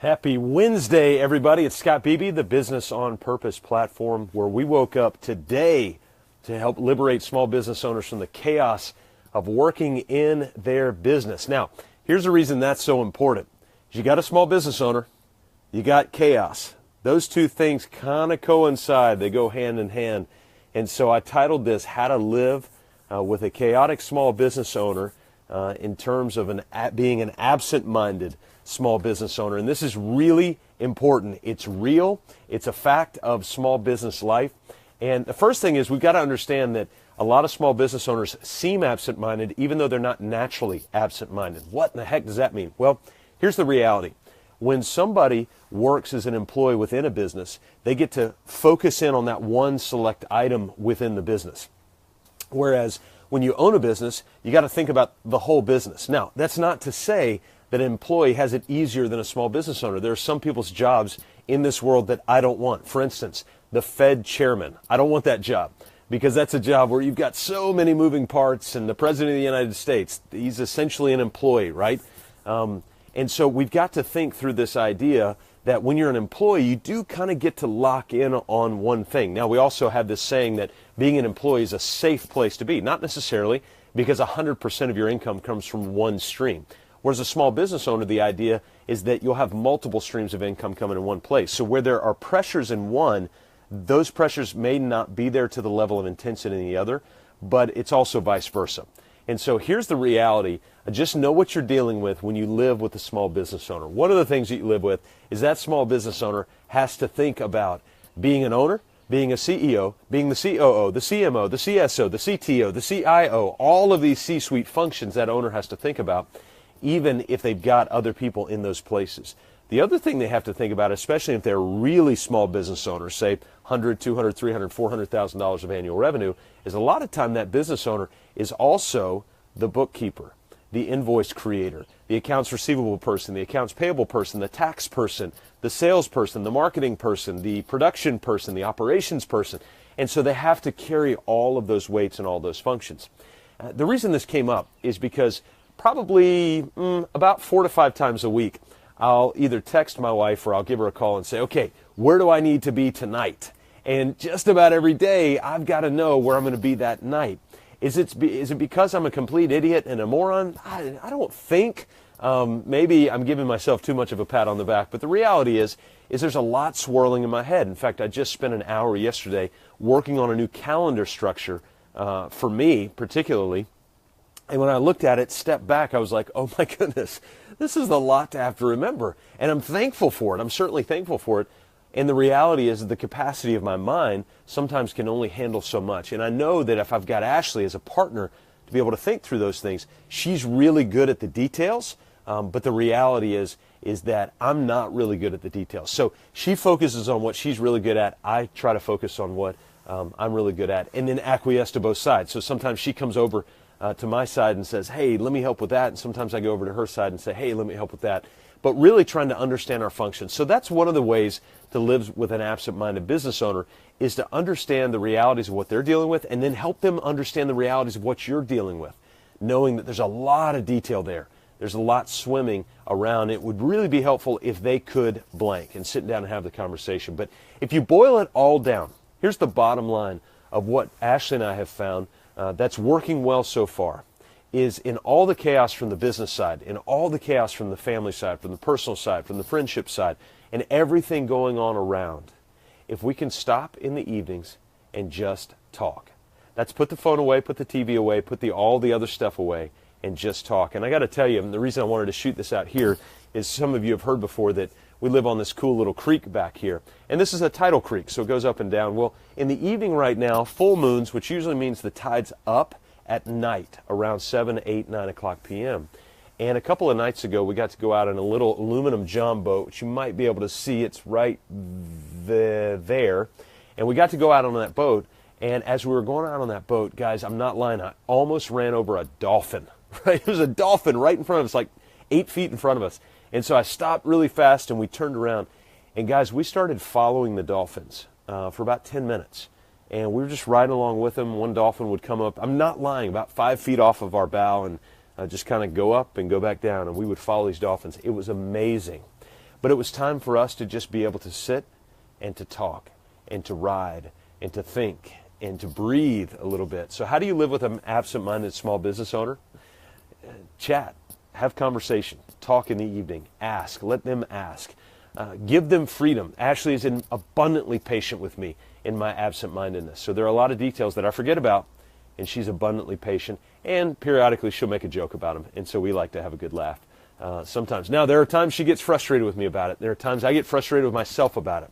Happy Wednesday, everybody. It's Scott Beebe, the Business on Purpose platform, where we woke up today to help liberate small business owners from the chaos of working in their business. Now, here's the reason that's so important. You got a small business owner, you got chaos. Those two things kind of coincide. They go hand in hand. And so I titled this, How to Live with a Chaotic Small Business Owner in terms of being an absent-minded small business owner. And this is really important. It's real. It's a fact of small business life. And the first thing is we've got to understand that a lot of small business owners seem absent-minded even though they're not naturally absent-minded. What in the heck does that mean? Well, here's the reality. When somebody works as an employee within a business, they get to focus in on that one select item within the business. Whereas when you own a business, you got to think about the whole business. Now, that's not to say that an employee has it easier than a small business owner. There are some people's jobs in this world that I don't want. For instance, the Fed chairman. I don't want that job because that's a job where you've got so many moving parts, and the President of the United States, he's essentially an employee, right? And so we've got to think through this idea that when you're an employee, you do kind of get to lock in on one thing. Now, we also have this saying that being an employee is a safe place to be. Not necessarily, because 100% of your income comes from one stream. Whereas a small business owner, the idea is that you'll have multiple streams of income coming in one place. So where there are pressures in one, those pressures may not be there to the level of intensity in the other, but it's also vice versa. And so here's the reality. Just know what you're dealing with when you live with a small business owner. One of the things that you live with is that small business owner has to think about being an owner, being a CEO, being the COO, the CMO, the CSO, the CTO, the CIO, all of these C-suite functions that owner has to think about, even if they've got other people in those places. The other thing they have to think about, especially if they're really small business owners, say $100, $200, $300, $400,000 of annual revenue, is a lot of time that business owner is also the bookkeeper, the invoice creator, the accounts receivable person, the accounts payable person, the tax person, the sales person, the marketing person, the production person, the operations person. And so they have to carry all of those weights and all those functions. The reason this came up is because probably about 4 to 5 times a week, I'll either text my wife or I'll give her a call and say, okay, where do I need to be tonight? And just about every day, I've got to know where I'm going to be that night. Is it because I'm a complete idiot and a moron? I don't think. Maybe I'm giving myself too much of a pat on the back. But the reality is there's a lot swirling in my head. In fact, I just spent an hour yesterday working on a new calendar structure for me, particularly. And when I looked at it, stepped back, I was like, oh my goodness, this is a lot to have to remember. And I'm thankful for it. I'm certainly thankful for it. And the reality is that the capacity of my mind sometimes can only handle so much. And I know that if I've got Ashley as a partner to be able to think through those things, she's really good at the details. But the reality is that I'm not really good at the details. So she focuses on what she's really good at. I try to focus on what I'm really good at, and then acquiesce to both sides. So sometimes she comes over to my side and says, hey, let me help with that. And sometimes I go over to her side and say, hey, let me help with that. But really trying to understand our functions. So that's one of the ways to live with an absent-minded business owner, is to understand the realities of what they're dealing with and then help them understand the realities of what you're dealing with, knowing that there's a lot of detail there. There's a lot swimming around. It would really be helpful if they could blank and sit down and have the conversation. But if you boil it all down, here's the bottom line of what Ashley and I have found that's working well so far, is in all the chaos from the business side, in all the chaos from the family side, from the personal side, from the friendship side, and everything going on around, if we can stop in the evenings and just talk. That's put the phone away, put the TV away, put all the other stuff away, and just talk. And I got to tell you, the reason I wanted to shoot this out here is some of you have heard before that we live on this cool little creek back here. And this is a tidal creek, so it goes up and down. Well, in the evening right now, full moons, which usually means the tide's up at night around 7, 8, 9 o'clock p.m. And a couple of nights ago, we got to go out in a little aluminum john boat, which you might be able to see. It's right there. And we got to go out on that boat. And as we were going out on that boat, guys, I'm not lying, I almost ran over a dolphin. Right? There was a dolphin right in front of us, like 8 feet in front of us. And so I stopped really fast and we turned around. And guys, we started following the dolphins for about 10 minutes. And we were just riding along with them. One dolphin would come up, I'm not lying, about 5 feet off of our bow and just kind of go up and go back down. And we would follow these dolphins. It was amazing. But it was time for us to just be able to sit and to talk and to ride and to think and to breathe a little bit. So how do you live with an absent-minded small business owner? Chat, have conversation, talk in the evening, ask, let them ask. Give them freedom. Ashley is abundantly patient with me in my absent-mindedness. So there are a lot of details that I forget about, and she's abundantly patient. And periodically she'll make a joke about them, and so we like to have a good laugh sometimes. Now, there are times she gets frustrated with me about it. There are times I get frustrated with myself about it.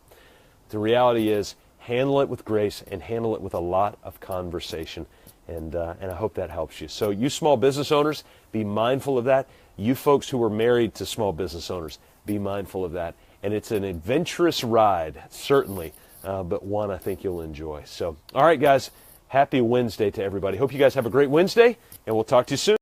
The reality is, handle it with grace and handle it with a lot of conversation. And I hope that helps you. So you small business owners, be mindful of that. You folks who are married to small business owners, be mindful of that. And it's an adventurous ride, certainly, but one I think you'll enjoy. So, all right, guys, happy Wednesday to everybody. Hope you guys have a great Wednesday, and we'll talk to you soon.